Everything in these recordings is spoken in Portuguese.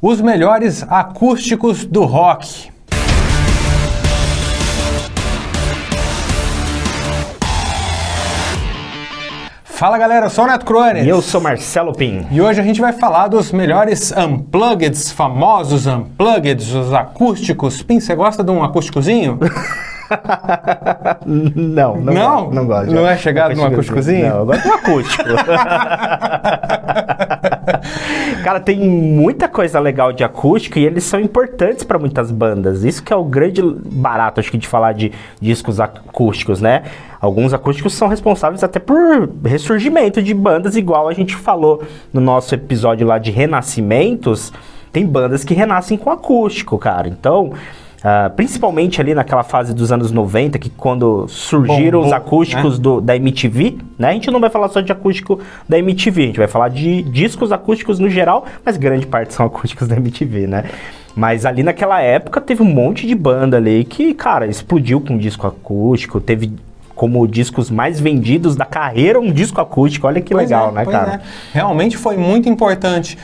Os melhores acústicos do rock. Fala galera, eu sou o Neto Crones. E eu sou Marcelo Pim. E hoje a gente vai falar dos melhores unpluggeds, famosos unpluggeds, os acústicos. Pim, você gosta de um acústicozinho? Não gosto. Não é chegado num acústicozinho? Não, eu gosto de um acústico. Cara, tem muita coisa legal de acústico e eles são importantes para muitas bandas. Isso que é o grande barato, acho que, de falar de discos acústicos, né? Alguns acústicos são responsáveis até por ressurgimento de bandas, igual a gente falou no nosso episódio lá de renascimentos. Tem bandas que renascem com acústico, cara. Então, principalmente ali naquela fase dos anos 90, que quando surgiram os acústicos, né, da MTV, né? A gente não vai falar só de acústico da MTV, a gente vai falar de discos acústicos no geral, mas grande parte são acústicos da MTV, né? Mas ali naquela época teve um monte de banda ali que, cara, explodiu com disco acústico, teve como discos mais vendidos da carreira um disco acústico. Olha que legal, né, cara? Realmente foi muito importante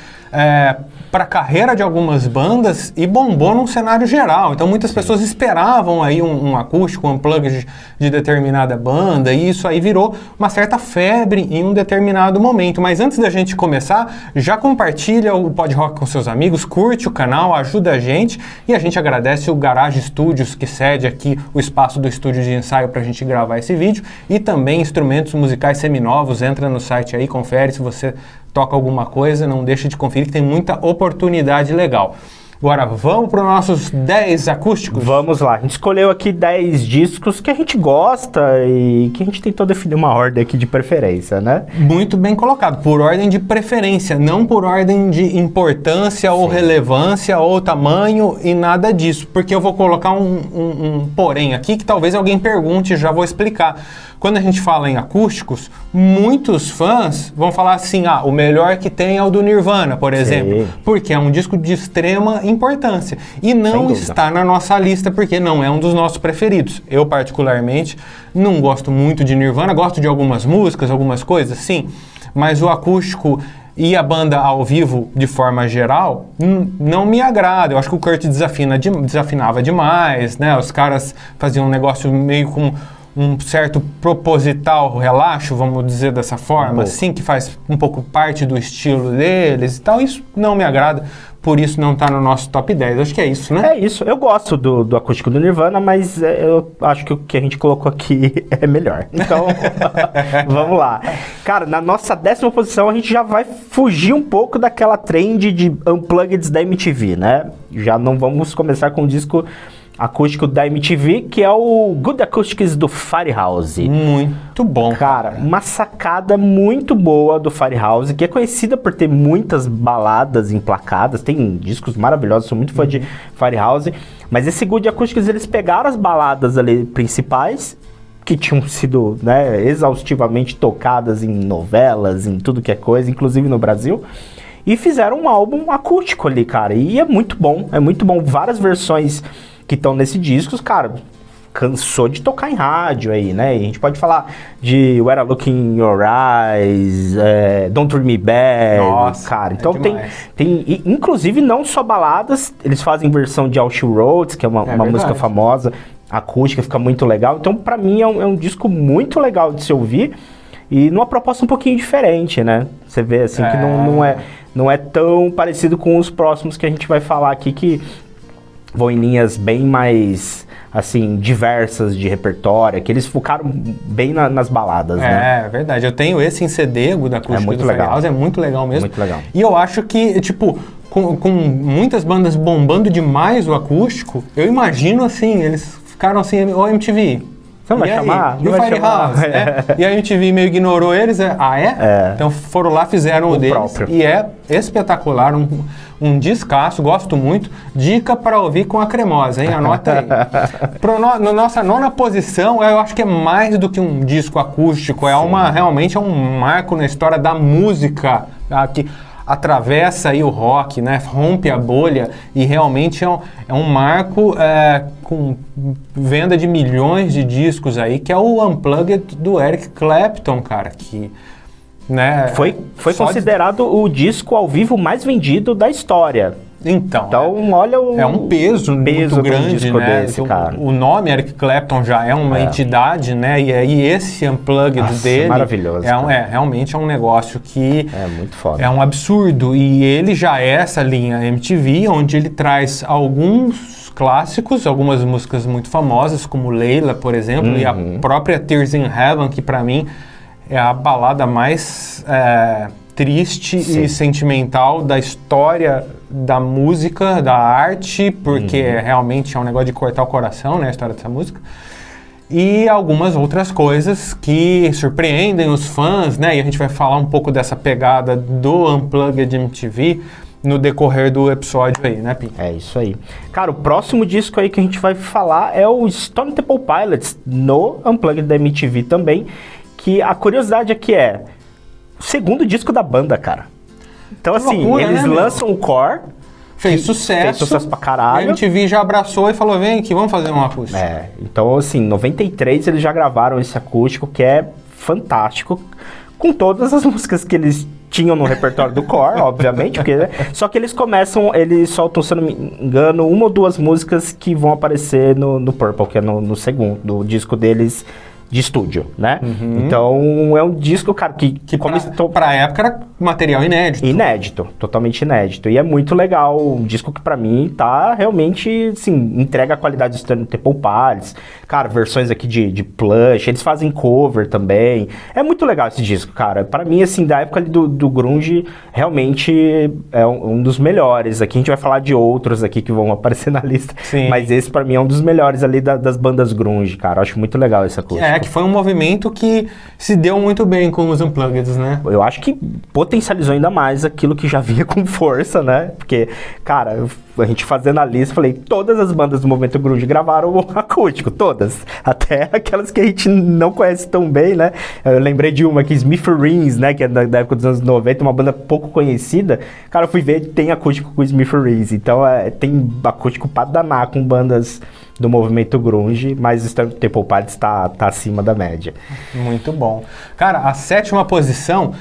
para a carreira de algumas bandas e bombou num cenário geral. Então muitas pessoas esperavam aí um acústico, um unplugged de determinada banda, e isso aí virou uma certa febre em um determinado momento. Mas antes da gente começar, já compartilha o Pod Rock com seus amigos, curte o canal, ajuda a gente, e a gente agradece o Garage Studios, que cede aqui o espaço do estúdio de ensaio para a gente gravar esse vídeo, e também instrumentos musicais seminovos. Entra no site aí, confere se você toca alguma coisa, não deixa de conferir que tem muita oportunidade legal. Agora, vamos para os nossos 10 acústicos? Vamos lá, a gente escolheu aqui 10 discos que a gente gosta e que a gente tentou definir uma ordem aqui de preferência, né? Muito bem colocado, por ordem de preferência, não por ordem de importância ou relevância ou tamanho e nada disso, porque eu vou colocar um porém aqui que talvez alguém pergunte e já vou explicar. Quando a gente fala em acústicos, muitos fãs vão falar assim, o melhor que tem é o do Nirvana, por exemplo, porque é um disco de extrema importância e não está na nossa lista porque não é um dos nossos preferidos. Eu, particularmente, não gosto muito de Nirvana, gosto de algumas músicas, algumas coisas, sim, mas o acústico e a banda ao vivo, de forma geral, não me agrada. Eu acho que o Kurt desafinava demais, né? Os caras faziam um negócio meio com um certo proposital relaxo, vamos dizer dessa forma, assim, que faz um pouco parte do estilo deles e tal. Isso não me agrada, por isso não está no nosso top 10. Acho que é isso, né? É isso. Eu gosto do acústico do Nirvana, mas eu acho que o que a gente colocou aqui é melhor. Então, vamos lá. Cara, na nossa 10ª posição, a gente já vai fugir um pouco daquela trend de unpluggeds da MTV, né? Já não vamos começar com o disco acústico da MTV, que é o Good Acoustics do Firehouse. Muito bom. Cara, uma sacada muito boa do Firehouse, que é conhecida por ter muitas baladas emplacadas, tem discos maravilhosos, sou muito fã de Firehouse, mas esse Good Acoustics, eles pegaram as baladas ali principais, que tinham sido, né, exaustivamente tocadas em novelas, em tudo que é coisa, inclusive no Brasil, e fizeram um álbum acústico ali, cara, e é muito bom, várias versões que estão nesse disco, cara, cansou de tocar em rádio aí, né? E a gente pode falar de When I Look in Your Eyes, Don't Treat Me Bad. Nossa, cara. Então tem, inclusive, não só baladas, eles fazem versão de All She Wrote, que é uma música famosa, acústica, fica muito legal. Então, pra mim, é um disco muito legal de se ouvir e numa proposta um pouquinho diferente, né? Você vê, assim, que não é tão parecido com os próximos que a gente vai falar aqui, que vão em linhas bem mais, assim, diversas de repertório, que eles focaram bem nas baladas, né? É verdade, eu tenho esse em CD, da acústica do Firehouse, é muito legal mesmo. Muito legal. E eu acho que, tipo, com muitas bandas bombando demais o acústico, eu imagino assim, eles ficaram assim, ô MTV, você não vai chamar? E o Firehouse, E a MTV meio ignorou eles, Então foram lá, fizeram o deles, próprio. E é espetacular, um discaço, gosto muito. Dica para ouvir com a cremosa, hein? Anota aí. Na nossa 9ª posição, eu acho que é mais do que um disco acústico, realmente é um marco na história da música, que atravessa aí o rock, né? Rompe a bolha e realmente é um marco com venda de milhões de discos aí, que é o Unplugged do Eric Clapton, cara, que... Né, foi considerado o disco ao vivo mais vendido da história. Então, olha o é um peso muito grande, né? Desse, cara. O nome Eric Clapton já é uma entidade, né? E aí esse Unplugged dele maravilhoso, realmente é um negócio que é muito foda. É um absurdo. E ele já é essa linha MTV, onde ele traz alguns clássicos, algumas músicas muito famosas, como Layla, por exemplo, e a própria Tears in Heaven, que pra mim é a balada mais triste e sentimental da história da música, da arte, porque realmente é um negócio de cortar o coração, né, a história dessa música. E algumas outras coisas que surpreendem os fãs, né, e a gente vai falar um pouco dessa pegada do Unplugged MTV no decorrer do episódio aí, né, Pim? É isso aí. Cara, o próximo disco aí que a gente vai falar é o Stone Temple Pilots, no Unplugged da MTV também, que a curiosidade aqui é o segundo disco da banda, cara. Então, assim, loucura, eles né, lançam o Core. Fez sucesso pra caralho. A MTV já abraçou e falou, vem aqui, vamos fazer um acústico. Então, assim, em 93 eles já gravaram esse acústico, que é fantástico, com todas as músicas que eles tinham no repertório do Core, obviamente, porque, né? Só que eles soltam, se eu não me engano, uma ou duas músicas que vão aparecer no Purple, que é no segundo disco deles de estúdio, né? Então, é um disco, cara, que pra época era material inédito. Inédito, totalmente inédito. E é muito legal, um disco que pra mim tá realmente, assim, entrega a qualidade do Stone Temple Pilots. Cara, versões aqui de plush, eles fazem cover também. É muito legal esse disco, cara. Pra mim, assim, da época ali do grunge, realmente é um dos melhores. Aqui a gente vai falar de outros aqui que vão aparecer na lista. Sim. Mas esse pra mim é um dos melhores ali das bandas grunge, cara. Eu acho muito legal esse acústico. Que foi um movimento que se deu muito bem com os Unplugged, né? Eu acho que potencializou ainda mais aquilo que já vinha com força, né? Porque, cara, a gente fazendo a lista, falei, todas as bandas do movimento grunge gravaram o acústico, todas. Até aquelas que a gente não conhece tão bem, né? Eu lembrei de uma aqui, Smithereens, né? Que é da época dos anos 90, uma banda pouco conhecida. Cara, eu fui ver, tem acústico com Smithereens. Então, tem acústico pra danar com bandas do movimento grunge, mas o Stone Temple Pilots tá acima da média. Muito bom. Cara, a 7ª posição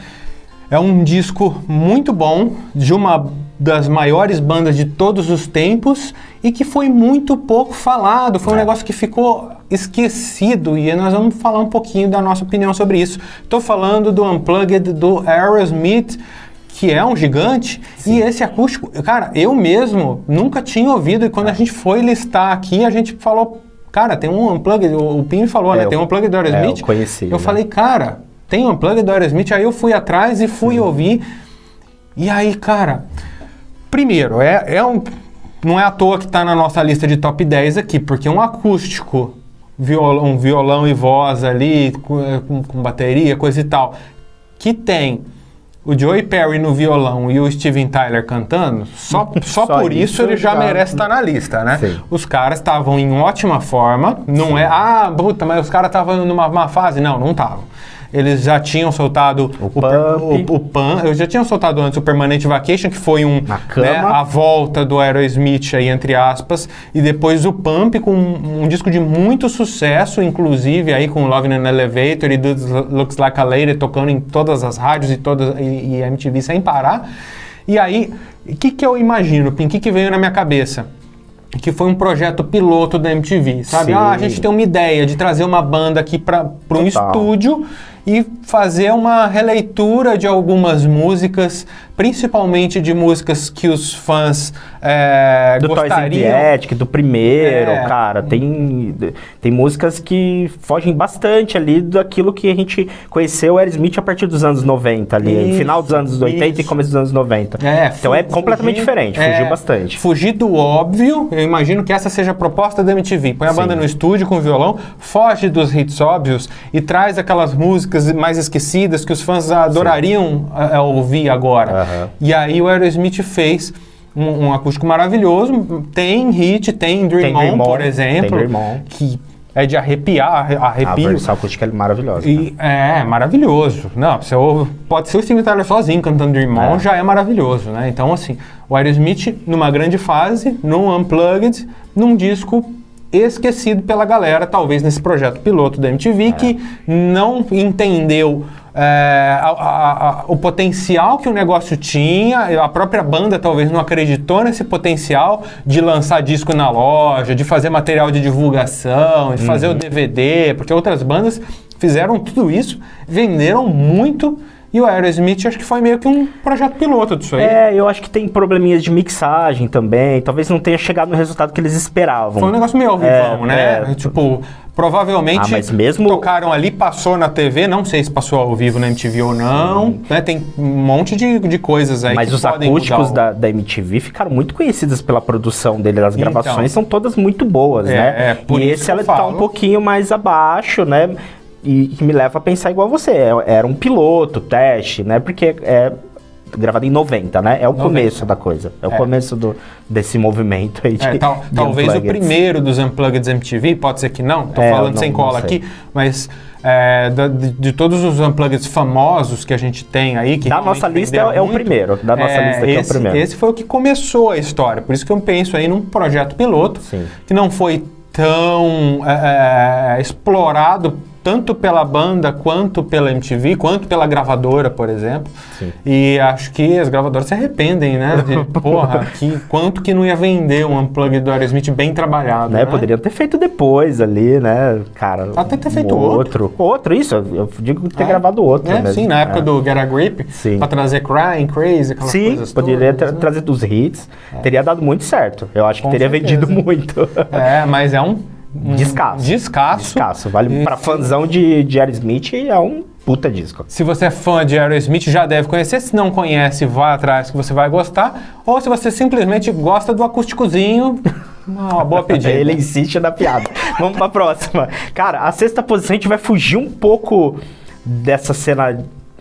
é um disco muito bom, de uma das maiores bandas de todos os tempos e que foi muito pouco falado. Foi um negócio que ficou esquecido e nós vamos falar um pouquinho da nossa opinião sobre isso. Estou falando do Unplugged do Aerosmith, que é um gigante. Sim. E esse acústico, cara, eu mesmo nunca tinha ouvido, e quando a gente foi listar aqui, a gente falou, cara, tem um Unplugged, o Pim falou, né, tem um Unplugged do Aerosmith. Eu conheci. Eu falei, cara, tem um Unplugged do Aerosmith, aí eu fui atrás e fui ouvir, e aí, cara, primeiro, não é à toa que tá na nossa lista de top 10 aqui, porque um acústico, um violão e voz ali, com bateria, coisa e tal, que tem o Joey Perry no violão e o Steven Tyler cantando, só por isso ele já merece estar na lista, né? Sim. Os caras estavam em ótima forma, não Sim. Mas os caras estavam numa má fase? Não estavam. Eles já tinham soltado o Pump, eu já tinha soltado antes o Permanent Vacation, que foi a volta do Aerosmith aí, entre aspas, e depois o Pump com um disco de muito sucesso, inclusive aí com Love in an Elevator e Looks Like a Lady tocando em todas as rádios e MTV sem parar. E aí, o que eu imagino, Pim? O que veio na minha cabeça? Que foi um projeto piloto da MTV, sabe? Sim. A gente tem uma ideia de trazer uma banda aqui para um estúdio e fazer uma releitura de algumas músicas, principalmente de músicas que os fãs do gostariam. Toys in the do primeiro, cara, tem músicas que fogem bastante ali daquilo que a gente conheceu o Aerosmith a partir dos anos 90 ali, final dos anos 80 e começo dos anos 90. Então é completamente diferente, fugiu bastante. Fugir do óbvio, eu imagino que essa seja a proposta da MTV. Põe a banda no estúdio com o violão, foge dos hits óbvios e traz aquelas músicas mais esquecidas que os fãs adorariam ouvir agora. E aí o Aerosmith fez um acústico maravilhoso, tem hit, tem Dream On, por exemplo, que é de arrepiar, arrepio. A versão acústica é maravilhosa. E é maravilhoso. Não, você ouve, pode ser o Steven Tyler sozinho cantando Dream On, já é maravilhoso, né? Então, assim, o Aerosmith numa grande fase, num Unplugged, num disco esquecido pela galera, talvez nesse projeto piloto da MTV, que não entendeu o potencial que o negócio tinha, a própria banda talvez não acreditou nesse potencial de lançar disco na loja, de fazer material de divulgação, de fazer o DVD, porque outras bandas fizeram tudo isso, venderam muito, e o Aerosmith acho que foi meio que um projeto piloto disso aí. Eu acho que tem probleminhas de mixagem também, talvez não tenha chegado no resultado que eles esperavam. Foi um negócio meio ao vivão, né? Tipo, provavelmente mas mesmo... tocaram ali, passou na TV, não sei se passou ao vivo na MTV ou não, né? Tem um monte de coisas aí mas que os podem acústicos mudar da MTV ficaram muito conhecidos pela produção dele, as gravações são todas muito boas, né? Por e isso esse ela tá um pouquinho mais abaixo, né? E que me leva a pensar igual você, era um piloto, teste, né? Porque é gravado em 90, né? É o começo da coisa, o começo desse movimento aí de talvez o primeiro dos Unplugged MTV, pode ser que não, tô falando sem cola aqui, mas de todos os Unplugged famosos que a gente tem aí... Que da nossa lista é o primeiro, da nossa lista aqui é o primeiro. Esse foi o que começou a história, por isso que eu penso aí num projeto piloto, que não foi tão explorado tanto pela banda, quanto pela MTV, quanto pela gravadora, por exemplo. Sim. E acho que as gravadoras se arrependem, né? Quanto que não ia vender um Unplugged do Aerosmith bem trabalhado, né? Poderiam ter feito depois ali, né, cara? Até ter feito outro. Isso, eu digo ter gravado outro mesmo. Sim, na época do Get a Grip, pra trazer Crying, Crazy, aquelas coisas todas. Poderia trazer dos hits. Teria dado muito certo. Eu acho que teria vendido muito. Mas é um Descasso. Vale pra fãzão de Aerosmith, é um puta disco. Se você é fã de Aerosmith, já deve conhecer. Se não conhece, vá atrás que você vai gostar. Ou se você simplesmente gosta do acústicozinho, uma boa pedida. Ele insiste na piada. Vamos pra próxima. Cara, a sexta posição a gente vai fugir um pouco dessa cena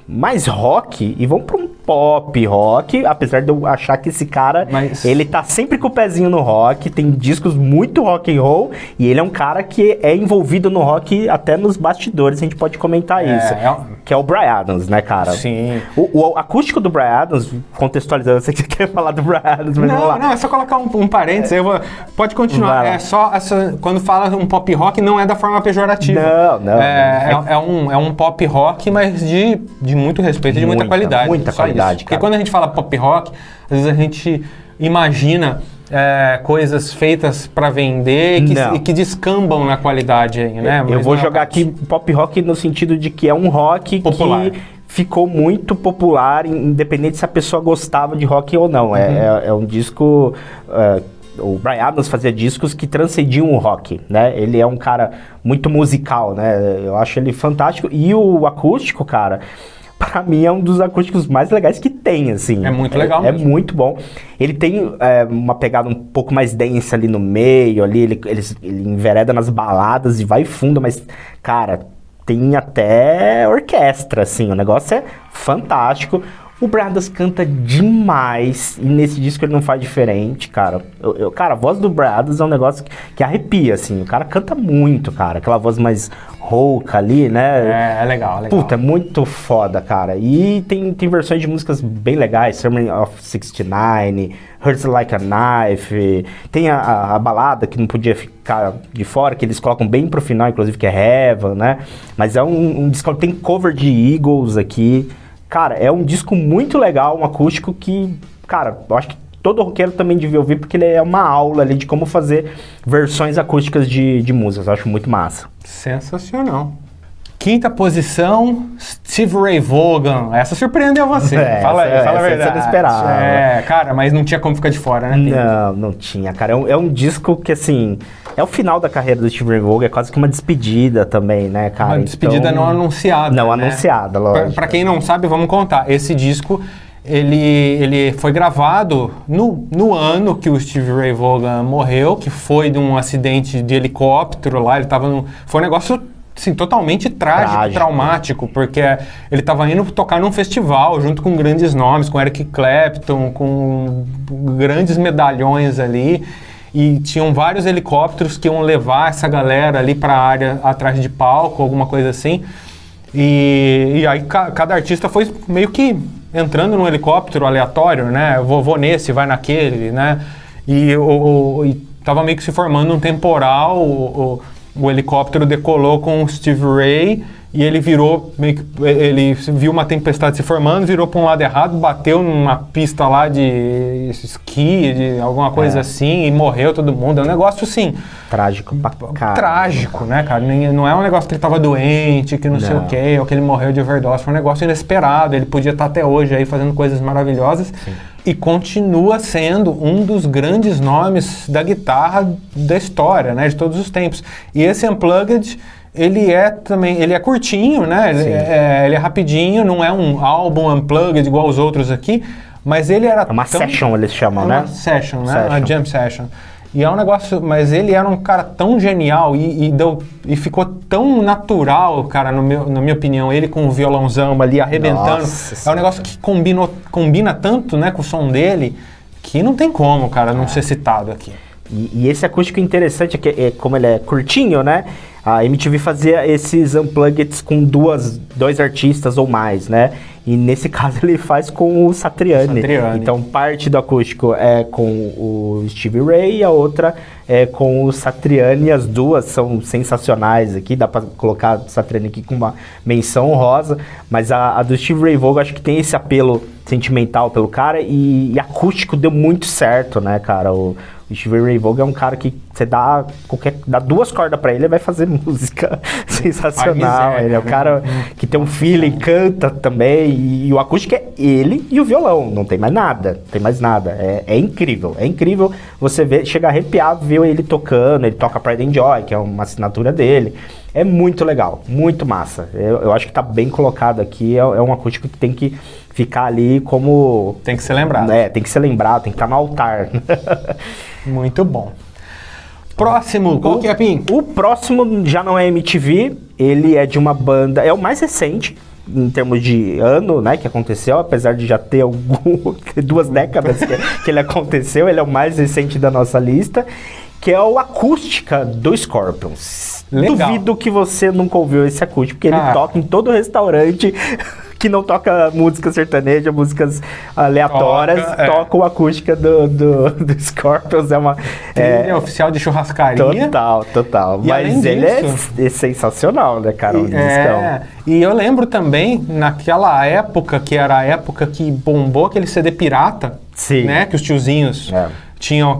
mais rock e vamos pra um pop rock, apesar de eu achar que esse cara, ele tá sempre com o pezinho no rock, tem discos muito rock and roll, e ele é um cara que é envolvido no rock até nos bastidores, a gente pode comentar isso, que é o Bryan Adams, né, cara? Sim. O acústico do Bryan Adams, contextualizando, eu sei que você quer falar do Bryan Adams, mas vamos lá. Não, é só colocar um parênteses, pode continuar, quando fala um pop rock, não é da forma pejorativa. Não. É um pop rock, mas de muito respeito e de muita qualidade. Muita qualidade. Porque quando a gente fala pop rock, às vezes a gente imagina coisas feitas para vender e que descambam na qualidade aí, né? Eu vou jogar aqui pop rock no sentido de que é um rock popular. Que ficou muito popular, independente se a pessoa gostava de rock ou não. É um disco... o Bryan Adams fazia discos que transcendiam o rock, né? Ele é um cara muito musical, né? Eu acho ele fantástico. E o acústico, cara... Pra mim é um dos acústicos mais legais que tem, assim. É muito legal mesmo. É muito bom. Ele tem uma pegada um pouco mais densa ali no meio, ali ele envereda nas baladas e vai fundo, mas, cara, tem até orquestra, assim. O negócio é fantástico. O Bryan Adams canta demais, e nesse disco ele não faz diferente, cara. Cara, a voz do Bryan Adams é um negócio que arrepia, assim. O cara canta muito, cara. Aquela voz mais rouca ali, né? É legal. Puta, é muito foda, cara. E tem versões de músicas bem legais, Sermon of 69, Hurts Like a Knife. Tem a balada que não podia ficar de fora, que eles colocam bem pro final, inclusive, que é Heaven, né? Mas é um disco, tem cover de Eagles aqui. Cara, é um disco muito legal, um acústico que, cara, eu acho que todo roqueiro também devia ouvir, porque ele é uma aula ali de como fazer versões acústicas de músicas. Eu acho muito massa. Sensacional. Quinta posição, Stevie Ray Vaughan. Essa surpreendeu você. Fala a verdade. Você não esperava. Cara, mas não tinha como ficar de fora, né? Não tinha, cara. É um disco que, assim... É o final da carreira do Stevie Ray Vaughan, é quase que uma despedida também, né, cara? Uma despedida não anunciada. Não anunciada, lógico. Pra quem não sabe, vamos contar. Esse disco, ele foi gravado no ano que o Stevie Ray Vaughan morreu, que foi de um acidente de helicóptero lá. Ele tava foi um negócio... Assim, totalmente trágico, traumático, porque ele estava indo tocar num festival junto com grandes nomes, com Eric Clapton, com grandes medalhões ali, e tinham vários helicópteros que iam levar essa galera ali para a área atrás de palco, alguma coisa assim, e aí cada artista foi meio que entrando num helicóptero aleatório, né? Eu vou nesse, vai naquele, né? E tava meio que se formando um temporal. o helicóptero decolou com o Steve Ray e ele virou, ele viu uma tempestade se formando, virou para um lado errado, bateu numa pista lá de esqui, de alguma coisa assim, e morreu todo mundo. É um negócio assim... Trágico pra caramba. Trágico, né, cara? Não é um negócio que ele tava doente, que não sei o quê, ou que ele morreu de overdose. Foi um negócio inesperado. Ele podia estar até hoje aí fazendo coisas maravilhosas. Sim. E continua sendo um dos grandes nomes da guitarra da história, né? De todos os tempos. E esse Unplugged... Ele é curtinho, né? Ele é rapidinho, não é um álbum unplugged igual os outros aqui, mas ele era uma session, eles chamam, né? Uma session, né? Uma jam session. E é um negócio, mas ele era um cara tão genial e ficou tão natural, cara, na minha opinião, ele com o violãozão ali arrebentando. Nossa, é um negócio que combina tanto, né, com o som dele, que não tem como, cara, não ser citado aqui. E esse acústico interessante é que, como ele é curtinho, né? A MTV fazia esses unpluggeds com dois artistas ou mais, né? E nesse caso ele faz com o Satriani. Então parte do acústico é com o Stevie Ray e a outra é com o Satriani. As duas são sensacionais aqui, dá pra colocar o Satriani aqui com uma menção honrosa, mas a do Stevie Ray Vaughan acho que tem esse apelo sentimental pelo cara e acústico deu muito certo, né, cara? O Stevie Ray Vaughan é um cara que você dá 2 cordas pra ele vai fazer música sensacional. Ele é um cara que tem um feeling, canta também, e o acústico é ele e o violão, não tem mais nada, é incrível, você chega a arrepiar ver ele tocando, ele toca Pride and Joy, que é uma assinatura dele, é muito legal, muito massa, eu acho que tá bem colocado aqui, é um acústico que tem que ficar ali como... Tem que ser lembrado. Tem que ser lembrado, tem que estar no altar. Muito bom. Próximo, qual que é, Pim? O próximo já não é MTV, ele é de uma banda, é o mais recente, em termos de ano, né, que aconteceu, apesar de já ter 2 décadas que ele aconteceu, ele é o mais recente da nossa lista, que é o Acústica do Scorpions. Legal. Duvido que você nunca ouviu esse acústico, porque ele toca em todo restaurante que não toca música sertaneja, músicas aleatórias, toca o Acústica do Scorpions. É uma trilha oficial de churrascaria. Total. E mas ele é sensacional, né, cara? E eu lembro também, naquela época, que era a época que bombou aquele CD pirata, né? Que os tiozinhos tinham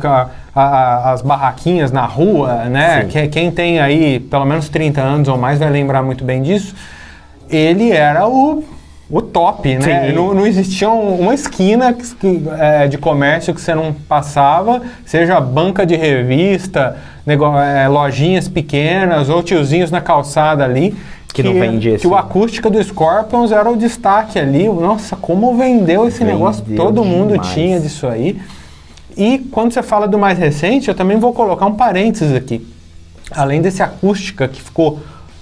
as barraquinhas na rua, né? Quem tem aí pelo menos 30 anos ou mais vai lembrar muito bem disso. Ele era o top, né? Não existia uma esquina de comércio que você não passava, seja banca de revista, lojinhas pequenas ou tiozinhos na calçada ali. Que não vende esse. Que o Acústica do Scorpions era o destaque ali. Nossa, como vendeu esse negócio, todo mundo tinha disso aí. E quando você fala do mais recente, eu também vou colocar um parênteses aqui. Além desse Acústica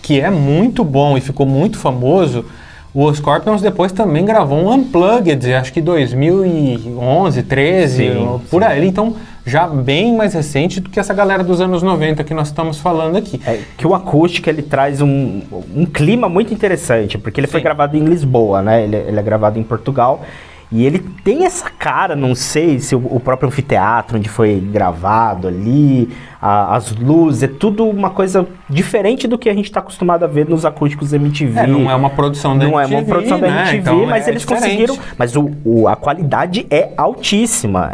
que é muito bom e ficou muito famoso, o Scorpions depois também gravou um Unplugged, acho que 2011, 13, por aí. Então, já bem mais recente do que essa galera dos anos 90 que nós estamos falando aqui. Que o Acústica, ele traz um clima muito interessante, porque ele foi gravado em Lisboa, né? Ele é gravado em Portugal. E ele tem essa cara, não sei se o próprio anfiteatro onde foi gravado ali, as luzes, é tudo uma coisa diferente do que a gente está acostumado a ver nos acústicos MTV. Não é uma produção da MTV, Não é uma produção da MTV, então mas eles conseguiram... Mas a qualidade é altíssima,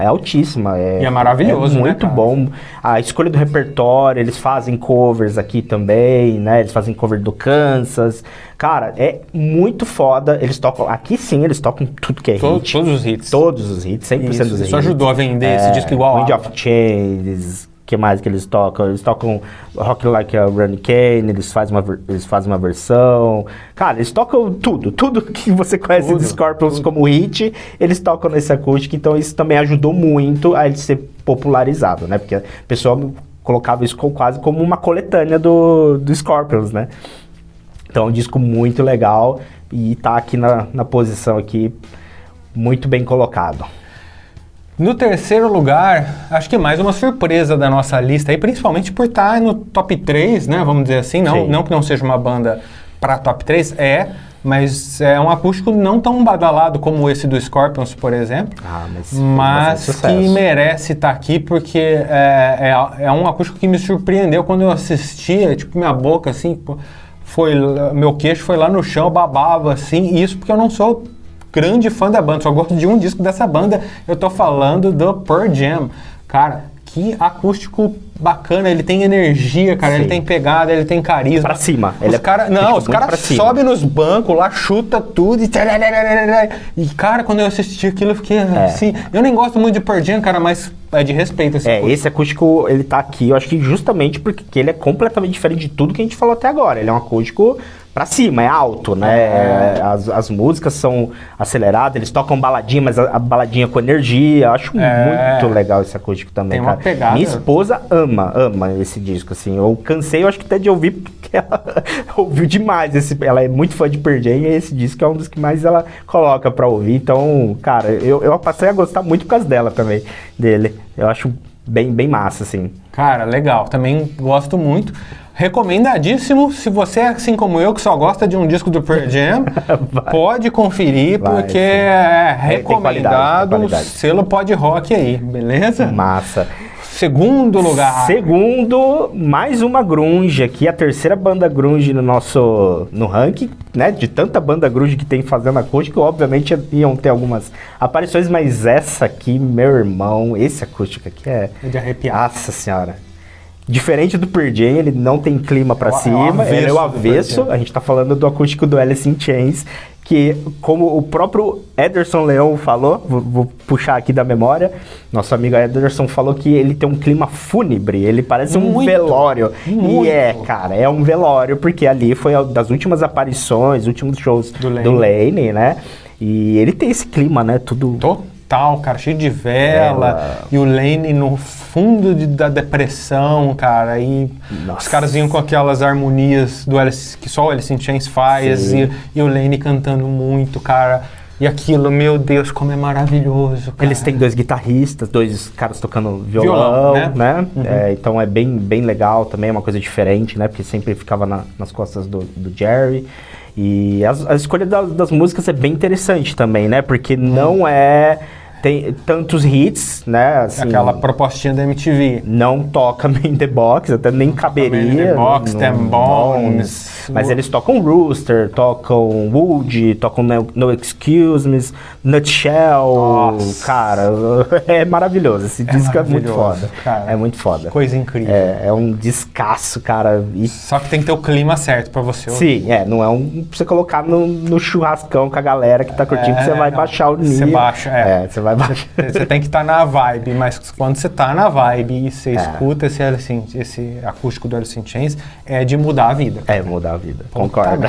E é maravilhoso, né, muito bom. A escolha do repertório, eles fazem covers aqui também, né? Eles fazem cover do Kansas. Cara, é muito foda. Eles tocam... Aqui sim, eles tocam tudo que é hit. Todos os hits. Todos os hits, 100% dos hits. Isso ajudou a vender esse disco igual Wind of Change, que mais que eles tocam? Eles tocam Rock Like a Hurricane, eles fazem uma versão. Cara, eles tocam tudo que você conhece de Scorpions como hit, eles tocam nesse acústico, então isso também ajudou muito a ele ser popularizado, né? Porque a pessoa colocava isso quase como uma coletânea do Scorpions, né? Então é um disco muito legal e tá aqui na posição aqui, muito bem colocado. No terceiro lugar, acho que mais uma surpresa da nossa lista, aí, principalmente por estar no top 3, né, vamos dizer assim, não que não seja uma banda para top 3, mas é um acústico não tão badalado como esse do Scorpions, por exemplo, mas que merece estar aqui porque é um acústico que me surpreendeu quando eu assistia, tipo, minha boca assim, meu queixo foi lá no chão, babava assim, isso porque eu não sou grande fã da banda, só gosto de um disco dessa banda, eu tô falando do Pearl Jam. Cara, que acústico bacana, ele tem energia, cara, ele tem pegada, ele tem carisma. Pra cima. Os caras sobem nos bancos lá, chuta tudo e cara, quando eu assisti aquilo eu fiquei assim, eu nem gosto muito de Pearl Jam, cara, mas é de respeito esse acústico. Esse acústico, ele tá aqui, eu acho que justamente porque ele é completamente diferente de tudo que a gente falou até agora. Ele é um acústico pra cima, é alto, né? As músicas são aceleradas, eles tocam baladinha, mas a baladinha com energia. Eu acho muito legal esse acústico também, tem uma cara. pegada. Minha esposa ama esse disco, assim. Eu cansei, eu acho que até de ouvir, porque ela ouviu demais. Ela é muito fã de Pearl Jam e esse disco é um dos que mais ela coloca pra ouvir. Então, cara, eu passei a gostar muito por causa dela também, dele. Eu acho bem massa, assim. Cara, legal. Também gosto muito. Recomendadíssimo, se você é assim como eu, que só gosta de um disco do Pearl Jam, pode conferir, porque é recomendado, qualidade. Selo Pod Rock aí, beleza? Massa. Segundo lugar. Mais uma grunge aqui, a terceira banda grunge no ranking, né? De tanta banda grunge que tem fazendo acústico, obviamente iam ter algumas aparições, mas essa aqui, meu irmão, esse acústico aqui é de arrepiar. Nossa senhora. Diferente do Pearl Jam, ele não tem clima pra cima, ele é o avesso. A gente tá falando do acústico do Alice in Chains, que, como o próprio Ederson Leão falou, vou puxar aqui da memória, nosso amigo Ederson falou que ele tem um clima fúnebre, ele parece um velório. Muito. E cara, é um velório, porque ali foi das últimas aparições, últimos shows do Lane, né? E ele tem esse clima, né? Tudo... Total, cara, cheio de vela, e o Lane no fundo da depressão, cara, e os caras vinham com aquelas harmonias do Alice, que só o Alice in Chains faz, e o Lane cantando muito, cara, e aquilo, meu Deus, como é maravilhoso, cara. Eles têm 2 guitarristas, 2 caras tocando violão, né? Uhum. Então é bem legal também, é uma coisa diferente, né? Porque sempre ficava nas costas do Jerry. E a escolha das músicas é bem interessante também, né? Porque não tem tantos hits, né? Assim, aquela propostinha da MTV. Não toca In The Box, até nem caberia. In The Box, Them Bones. Mas eles tocam Rooster, tocam Wood, tocam No Excuse Me, Nutshell. Nossa. Cara, é maravilhoso. Esse disco é muito foda. Cara, é muito foda. Coisa incrível. É um descasso, cara. Só que tem que ter o clima certo pra você ouvir. Sim, não é pra você colocar no churrascão com a galera que tá curtindo, que você vai baixar o nível. Você baixa, você vai baixar. Você tem que estar na vibe, mas quando você tá na vibe e você escuta esse acústico do Alice in Chains, é de mudar a vida. É mudar a vida, concordo.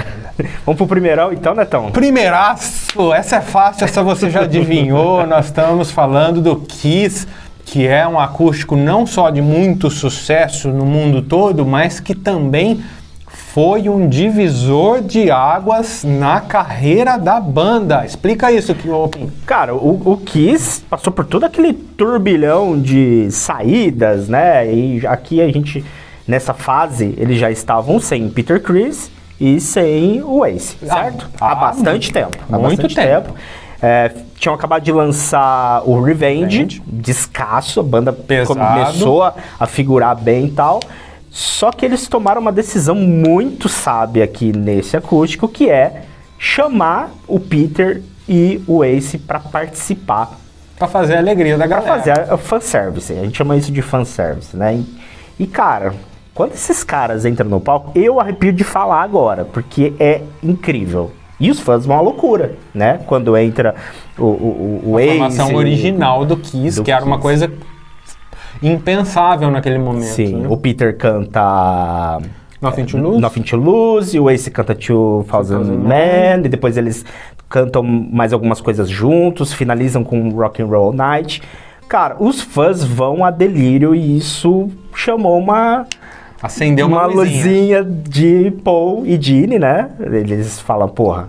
Vamos pro primeirão então, Netão? Primeiraço! Essa é fácil, essa você já adivinhou. Nós estamos falando do Kiss, que é um acústico não só de muito sucesso no mundo todo, mas que também foi um divisor de águas na carreira da banda. Explica isso, Kim. Cara, o Kiss passou por todo aquele turbilhão de saídas, né? E aqui a gente, nessa fase, eles já estavam sem Peter Criss e sem o Ace, certo? Há bastante tempo. Muito tempo. Tinham acabado de lançar o Revenge, descasso, a banda começou a figurar bem e tal. Só que eles tomaram uma decisão muito sábia aqui nesse acústico, que é chamar o Peter e o Ace para participar. Pra fazer a alegria da galera. Pra fazer a fanservice. A gente chama isso de fanservice, né? E cara, quando esses caras entram no palco, eu arrepio de falar agora, porque é incrível. E os fãs vão à loucura, né? Quando entra o Ace... A formação original do Kiss, que era uma coisa impensável naquele momento. Sim, né? O Peter canta Nothing to Lose. Nothing to Lose, e o Ace canta 2000 Man, e depois eles cantam mais algumas coisas juntos, finalizam com Rock and Roll Night. Cara, os fãs vão a delírio e isso chamou acendeu uma luzinha de Paul e Gene, né? Eles falam, porra,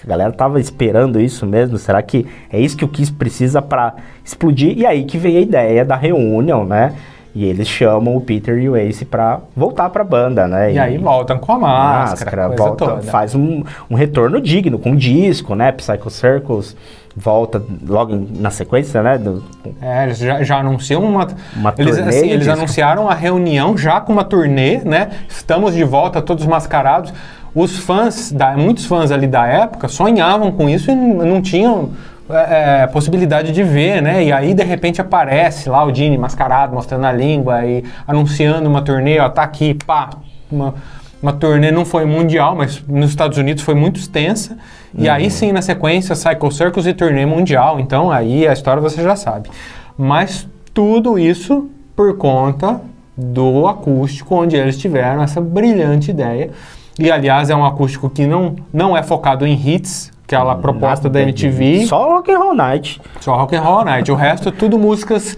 a galera tava esperando isso mesmo? Será que é isso que o Kiss precisa pra explodir? E aí que veio a ideia da reunião, né? E eles chamam o Peter e o Ace pra voltar pra banda, né? E aí voltam com a máscara, coisa volta, toda. faz um retorno digno, com um disco, né? Psycho Circles volta logo na sequência, né? Eles já anunciam uma turnê. Eles anunciaram a reunião já com uma turnê, né? Estamos de volta, todos mascarados. Os fãs, muitos fãs ali da época, sonhavam com isso e não tinham possibilidade de ver, né? E aí, de repente, aparece lá o Gene mascarado, mostrando a língua e anunciando uma turnê, ó, tá aqui, pá, uma turnê não foi mundial, mas nos Estados Unidos foi muito extensa. E aí sim, na sequência, Psycho Circus e turnê mundial. Então aí a história você já sabe. Mas tudo isso por conta do acústico, onde eles tiveram essa brilhante ideia. E aliás, é um acústico que não é focado em hits, aquela proposta da MTV. Só Rock and Roll Night. Só Rock and Roll Night. O resto é tudo músicas...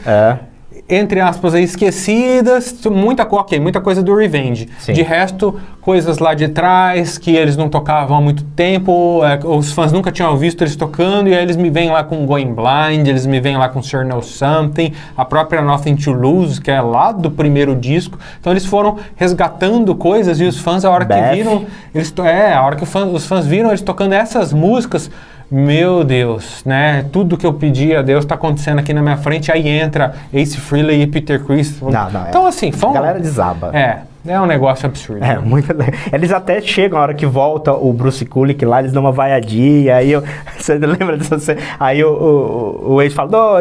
entre aspas, esquecidas, muita coisa do Revenge. Sim. De resto, coisas lá de trás que eles não tocavam há muito tempo, os fãs nunca tinham visto eles tocando, e aí eles me vêm lá com Going Blind, eles me vêm lá com Sure Know Something, a própria Nothing to Lose, que é lá do primeiro disco. Então eles foram resgatando coisas e os fãs, a hora que viram, os fãs viram eles tocando essas músicas. Meu Deus, né? Tudo que eu pedi a Deus tá acontecendo aqui na minha frente. Aí entra Ace Frehley e Peter Criss. Então, assim, a galera desaba. É um negócio absurdo. Né? Eles até chegam, a hora que volta o Bruce Kulick lá, eles dão uma vaiadinha, aí você lembra disso? Aí o Ace fala,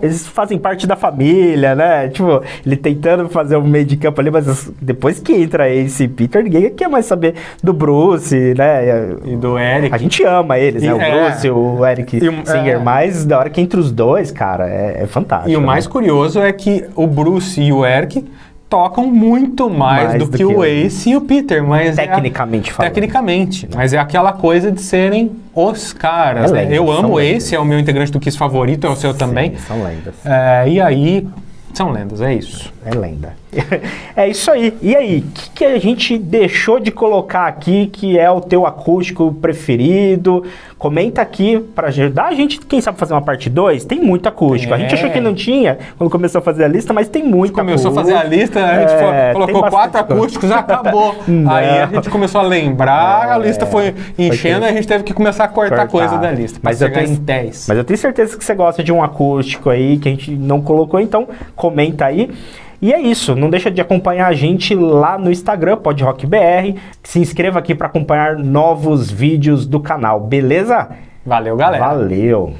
eles fazem parte da família, né? Tipo, ele tentando fazer um meio de campo ali, mas depois que entra Ace e Peter, ninguém quer mais saber do Bruce, né? E do Eric. A gente ama eles, né? O Bruce, o Eric Singer, mas da hora que entra os dois, cara, é fantástico. E o mais curioso é que o Bruce e o Eric tocam muito mais do que o Ace e o Peter, mas tecnicamente falando. Tecnicamente, mas é aquela coisa de serem os caras, né? Eu amo o Ace, é o meu integrante do Kiss favorito, é o seu também. São lendas. E aí, são lendas, é isso. É lenda. É isso aí. E aí, o que a gente deixou de colocar aqui que é o teu acústico preferido? Comenta aqui pra ajudar a gente, quem sabe fazer uma parte 2? Tem muito acústico. A gente achou que não tinha quando começou a fazer a lista, mas tem muito acústico. Começou a fazer a lista, a gente colocou 4 acústicos, acabou. Aí a gente começou a lembrar, a lista foi enchendo e a gente teve que começar a cortar coisa da lista, pra chegar em 10. Mas eu tenho certeza que você gosta de um acústico aí que a gente não colocou, então comenta aí. E é isso, não deixa de acompanhar a gente lá no Instagram, PodRockBR. Se inscreva aqui para acompanhar novos vídeos do canal, beleza? Valeu, galera. Valeu.